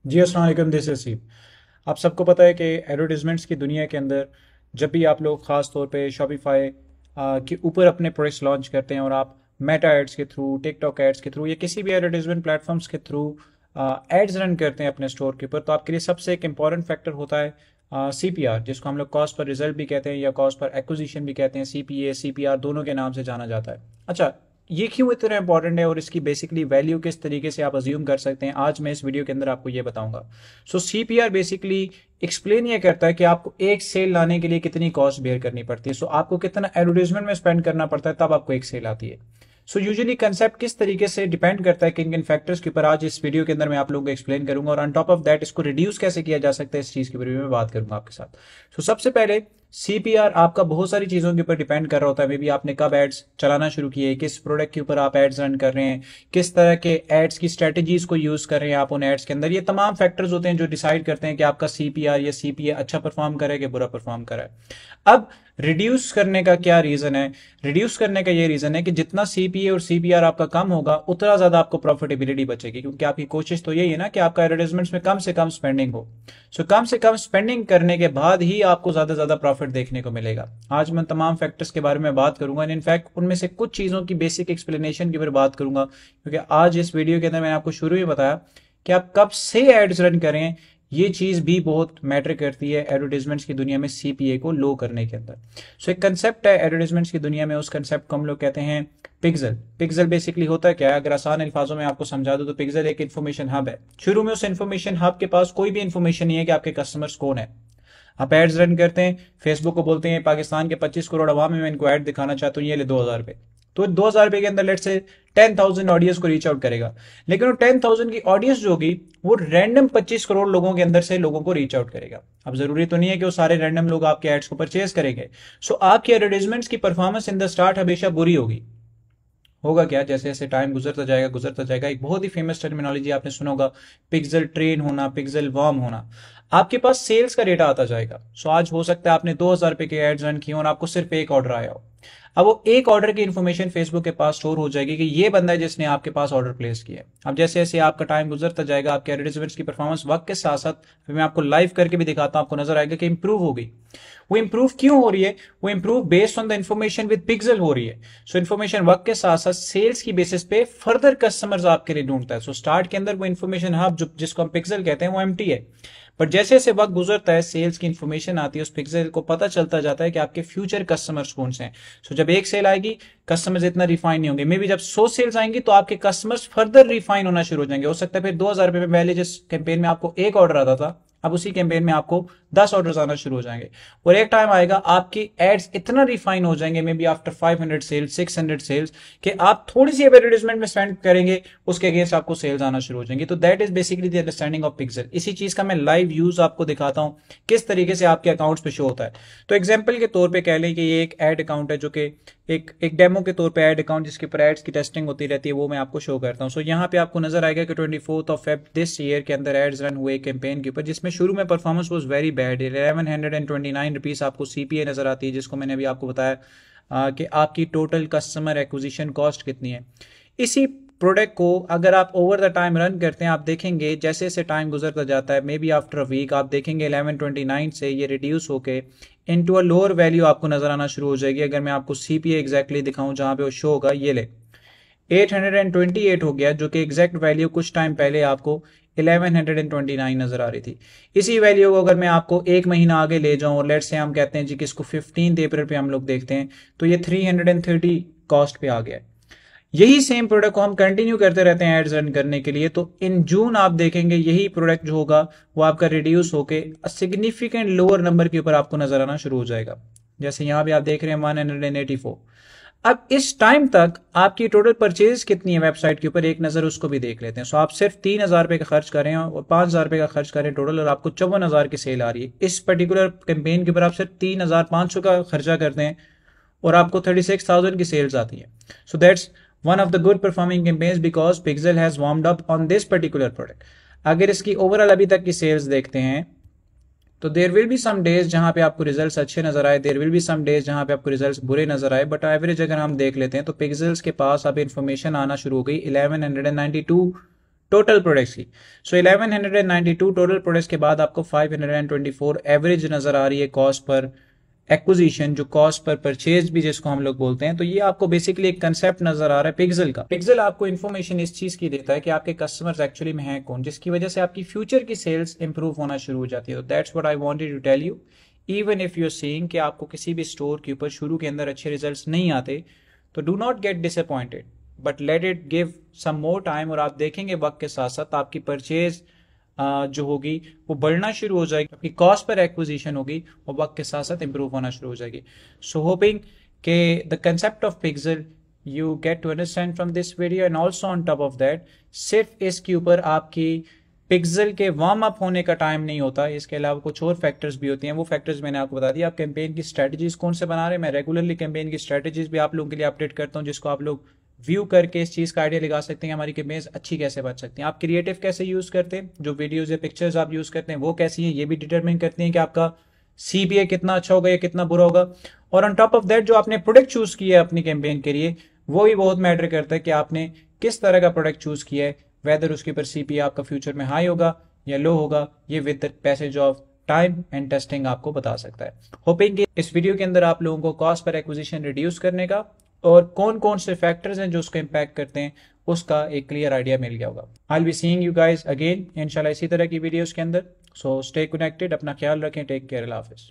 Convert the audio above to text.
जी अस्सलाम वालेकुम, this is आप सबको पता है कि एडवर्टीजमेंट्स की दुनिया के अंदर जब भी आप लोग ख़ास तौर पे शॉपिफाई के ऊपर अपने प्रोडक्ट्स लॉन्च करते हैं और आप मेटा एड्स के थ्रू, टिकटॉक एड्स के थ्रू या किसी भी एडवर्टीजमेंट प्लेटफॉर्म्स के थ्रू एड्स रन करते हैं अपने स्टोर के ऊपर, तो आपके लिए सबसे एक इम्पॉर्टेंट फैक्टर होता है CPR, जिसको हम लोग कॉस्ट पर रिजल्ट भी कहते हैं या कॉस्ट पर एक्विजिशन भी कहते हैं। CPA CPR दोनों के नाम से जाना जाता है। अच्छा, ये क्यों इतना इंपॉर्टेंट है और इसकी बेसिकली वैल्यू किस तरीके से आप अज्यूम कर सकते हैं, आज मैं इस वीडियो के अंदर आपको ये बताऊंगा। सो CPR बेसिकली एक्सप्लेन ये करता है कि आपको एक सेल लाने के लिए कितनी कॉस्ट बेयर करनी पड़ती है। सो आपको कितना एडवर्टीजमेंट में स्पेंड करना पड़ता है तब आपको एक सेल आती है। सो यूजुअली कंसेप्ट किस तरीके से डिपेंड करता है किन किन फैक्टर्स के ऊपर, आज इस वीडियो के अंदर मैं आप लोगों को एक्सप्लेन करूंगा, और ऑन टॉप ऑफ दैट इसको रिड्यूस कैसे किया जा सकता है इस चीज के बारे में बात करूंगा आपके साथ। सो सबसे पहले CPR आपका बहुत सारी चीजों के ऊपर डिपेंड कर रहा होता है। मे बी आपने कब एड्स चलाना शुरू किए, किस प्रोडक्ट के ऊपर आप एड्स रन कर रहे हैं, किस तरह के एड्स की स्ट्रेटेजीज को यूज कर रहे हैं आप उन एड्स के अंदर। ये तमाम फैक्टर्स होते हैं जो डिसाइड करते हैं कि आपका CPR या CPA अच्छा परफॉर्म करे कि बुरा परफॉर्म करे। अब रिड्यूस करने का क्या रीजन है? रिड्यूस करने का ये रीजन है कि जितना CPA और CPR आपका कम होगा उतना ज्यादा आपको प्रॉफिटेबिलिटी बचेगी, क्योंकि आपकी कोशिश तो यही है ना कि आपका एडवर्टाइजमेंट्स में कम से कम स्पेंडिंग हो। सो कम से कम स्पेंडिंग करने के बाद ही आपको ज्यादा प्रॉफिट देखने को मिलेगा। आज मैं तमाम फैक्टर्स के बारे में बात करूंगा, एंड इनफैक्ट उनमें से कुछ चीजों की बेसिक एक्सप्लेनेशन की ऊपर बात करूंगा, क्योंकि आज इस वीडियो के अंदर मैंने आपको शुरू में बताया कि आप कब से एड्स रन करें, ये चीज भी बहुत मैटर करती है एडवर्टीजमेंट्स की दुनिया में CPA को लो करने के अंदर। सो एक कंसेप्ट है एडवर्टीजमेंट्स की दुनिया में, उस कंसेप्ट को हम लोग कहते हैं पिक्सल। पिक्सल बेसिकली होता है क्या है, अगर आसान अल्फाजों में आपको समझा दो तो पिक्सल एक इन्फॉर्मेशन हब है। शुरू में उस इन्फॉर्मेशन हब के पास कोई भी इन्फॉर्मेशन नहीं है कि आपके कस्टमर्स कौन है। आप एड्स रन करते हैं, फेसबुक को बोलते हैं पाकिस्तान के 25 करोड़ अवाम में मैं इनको ऐड दिखाना चाहता हूँ, ये ले 2,000 रुपए। तो 2,000 रुपए के अंदर लेट से 10,000 ऑडियंस को रीच आउट करेगा। लेकिन वो 10,000 की ऑडियंस जो होगी वो रैंडम 25 करोड़ लोगों के अंदर से लोगों को रीच आउट करेगा। अब जरूरी तो नहीं है कि वो सारे रैंडम लोग आपके एड्स को परचेज करेंगे। सो आपके एडवर्टाइजमेंट्स की परफॉर्मेंस इन द स्टार्ट हमेशा बुरी होगी। होगा क्या, जैसे जैसे टाइम गुजरता जाएगा, एक बहुत ही फेमस टर्मिनोलॉजी आपने सुना होगा, पिक्सल ट्रेन होना, पिक्सल वॉर्म होना। आपके पास सेल्स का डेटा आता जाएगा। सो आज हो सकता है आपने 2,000 रुपए के एड्स रन किए और आपको सिर्फ एक ऑर्डर आया हो। अब वो एक ऑर्डर की इन्फॉर्मेशन फेसबुक के पास स्टोर हो जाएगी कि ये बंदा है जिसने आपके पास ऑर्डर प्लेस किया है। अब जैसे जैसे आपका टाइम गुजरता जाएगा, आपके एडवर्टाइजमेंट्स की परफॉर्मेंस वक्त के साथ साथ, मैं आपको लाइव करके भी दिखाता हूं, आपको नजर आएगा कि इंप्रूव हो गई। वो इंप्रूव क्यों हो रही है? वो improve based on the information with pixel हो रही है। सो इन्फॉर्मेशन वक्त के साथ साथ सेल्स की बेसिस पे फर्दर कस्टमर्स आपके लिए ढूंढता है। सो स्टार्ट के अंदर वो इन्फॉर्मेशन हब जो जिसको हम पिक्सल कहते हैं वो एम्प्टी है। बट जैसे जैसे वक्त गुजरता है, सेल्स की इन्फॉर्मेशन आती है, उस पिक्सल को पता चलता जाता है कि आपके फ्यूचर कस्टमर्स कौन से हैं। सो जब एक सेल आएगी, कस्टमर्स इतना रिफाइन नहीं होंगे। मे बी जब 100 सेल्स आएंगी तो आपके कस्टमर्स फर्दर रिफाइन होना शुरू हो जाएंगे। हो सकता है फिर 2,000 रुपए में पहले जिस कैंपेन में आपको एक ऑर्डर आता था, अब उसी कैंपेन में आपको 10 ऑर्डर्स आना शुरू हो जाएंगे। और एक टाइम आएगा आपकी एड्स इतना रिफाइन हो जाएंगे, maybe after 500 sales, 600 sales, कि आप थोड़ी सी एडवर्टाइजमेंट में स्पेंड करेंगे, उसके अगेंस्ट आपको सेल्स आना शुरू हो जाएंगे। तो that is basically the understanding of pixel. इसी चीज का मैं लाइव यूज आपको दिखाता हूं किस तरीके से आपके अकाउंट्स पे शो होता है। तो एग्जाम्पल के तौर पर कह लें कि ये एक एड अकाउंट है, जो कि एक डेमो के तौर पे एड अकाउंट जिसके ऊपर एड्स की टेस्टिंग होती रहती है, वो मैं आपको शो करता हूं। सो यहाँ पे आपको नजर आएगा कि 24 दिस ईयर के अंदर एड्स रन हुए कैंपेन के ऊपर, जिसमें शुरू में performance was very bad. 1129 rupees आपको CPA नजर आती है, जिसको मैंने अभी आपको बताया कि आपकी टोटल कस्टमर एक्विजिशन कॉस्ट कितनी है। इसी प्रोडक्ट को अगर आप ओवर द टाइम रन करते हैं, आप देखेंगे जैसे जैसे टाइम गुजरता जाता है, maybe after a week आप देखेंगे 1129 से ये रिड्यूस होके इनटू अ लोअर वैल्यू आपको नजर आना शुरू हो जाएगी। अगर मैं आपको CPA एग्जैक्टली दिखाऊं जहां पे वो शो होगा, ये ले 828 हो गया, जो कि एग्जैक्ट वैल्यू कुछ टाइम पहले आपको 1129 नजर आ रही थी। इसी वैल्यू को अगर मैं आपको एक महीना आगे ले जाऊं और लेट से हम कहते हैं जी कि इसको 15 अप्रैल पे हम लोग देखते हैं, तो ये 330 कॉस्ट पे आ गया है। यही सेम प्रोडक्ट को हम कंटिन्यू करते रहते हैं एड्स रन करने के लिए, तो इन जून आप देखेंगे यही प्रोडक्ट जो होगा वो आपका रिड्यूस होके सिग्निफिकेंट लोअर नंबर के ऊपर आपको नजर आना शुरू हो जाएगा। जैसे यहां भी आप देख रहे हैं 184। अब इस टाइम तक आपकी टोटल परचेज कितनी है वेबसाइट के ऊपर, एक नजर उसको भी देख लेते हैं। सो आप सिर्फ 3,000 रुपए का खर्च करें और 5,000 रुपए का खर्च करें टोटल, और आपको 54,000 की सेल आ रही है। इस पर्टिकुलर कैंपेन के ऊपर आप सिर्फ 3,500 का खर्चा करते हैं और आपको 36,000 की सेल्स आती है। So that's one of the good performing campaigns because pixel has warmed up on this particular product. अगर इसकी ओवरऑल अभी तक की सेल्स देखते हैं तो there will be some days जहां पे आपको रिजल्ट्स अच्छे नजर आए, there will be some days जहां पे आपको रिजल्ट्स बुरे नजर आए, बट एवरेज अगर हम देख लेते हैं तो पिक्सल्स के पास अब इन्फॉर्मेशन आना शुरू हो गई 1192 टोटल प्रोडक्ट्स की। सो 1192 टोटल प्रोडक्ट्स के बाद आपको 524 एवरेज नजर आ रही है कॉस्ट पर एक्विजिशन, जो कॉस्ट पर परचेज भी जिसको हम लोग बोलते हैं। तो ये आपको बेसिकली एक कंसेप्ट नजर आ रहा है पिक्सल का। पिक्सल आपको इन्फॉर्मेशन इस चीज की देता है कि आपके कस्टमर्स एक्चुअली में हैं कौन, जिसकी वजह से आपकी फ्यूचर की सेल्स इंप्रूव होना शुरू हो जाती है। तो that's what I wanted to tell you. Even if you are seeing कि आपको किसी भी स्टोर के ऊपर शुरू के अंदर अच्छे रिजल्ट्स नहीं आते, तो do not get disappointed, but let it give some more time, और आप देखेंगे वक्त के साथ साथ आपकी परचेज जो होगी वो बढ़ना शुरू हो जाएगी, आपकी कॉस्ट पर एक्विजिशन होगी और वक्त के साथ साथ इंप्रूव होना शुरू हो जाएगी। सो होपिंग के the concept of pixel you get to understand from this video, and also on top of that सिर्फ इसके ऊपर आपकी पिक्सल के वार्म अप होने का टाइम नहीं होता, इसके अलावा कुछ और फैक्टर्स भी होती हैं। वो फैक्टर्स मैंने आपको बता दिया। आप कैंपेन की स्ट्रेटजीज कौन से बना रहे हैं, मैं रेगुलरली कैंपेन की स्ट्रेटजीज भी आप लोगों के लिए अपडेट करता हूँ, जिसको आप लोग व्यू करके इस चीज का आइडिया लगा सकते हैं हमारी कैंपेन्स अच्छी कैसे बन सकती हैं। आप क्रिएटिव कैसे यूज करते हैं, जो वीडियोज या पिक्चर्स आप यूज करते हैं वो कैसी हैं, ये भी डिटरमिन करती हैं कि आपका सीबीए कितना अच्छा होगा या कितना बुरा होगा। और ऑन टॉप ऑफ दैट जो आपने प्रोडक्ट चूज किया है अपनी कैंपेन के लिए, वो भी बहुत मैटर करता है कि आपने किस तरह का प्रोडक्ट चूज किया है, वेदर उसके ऊपर सीपीए आपका फ्यूचर में हाई होगा या लो होगा। ये with the passage of time and testing आपको बता सकता है। होपिंग कि इस वीडियो के अंदर आप लोगों को कॉस्ट पर एक्विजिशन रिड्यूस करने का और कौन कौन से फैक्टर्स हैं जो उसको इम्पैक्ट करते हैं उसका एक क्लियर आइडिया मिल गया होगा। I will be seeing you guys again इंशाल्लाह इसी तरह की वीडियोस के अंदर। सो स्टे कनेक्टेड, अपना ख्याल रखें, टेक केयर, अल्लाह हाफिज़।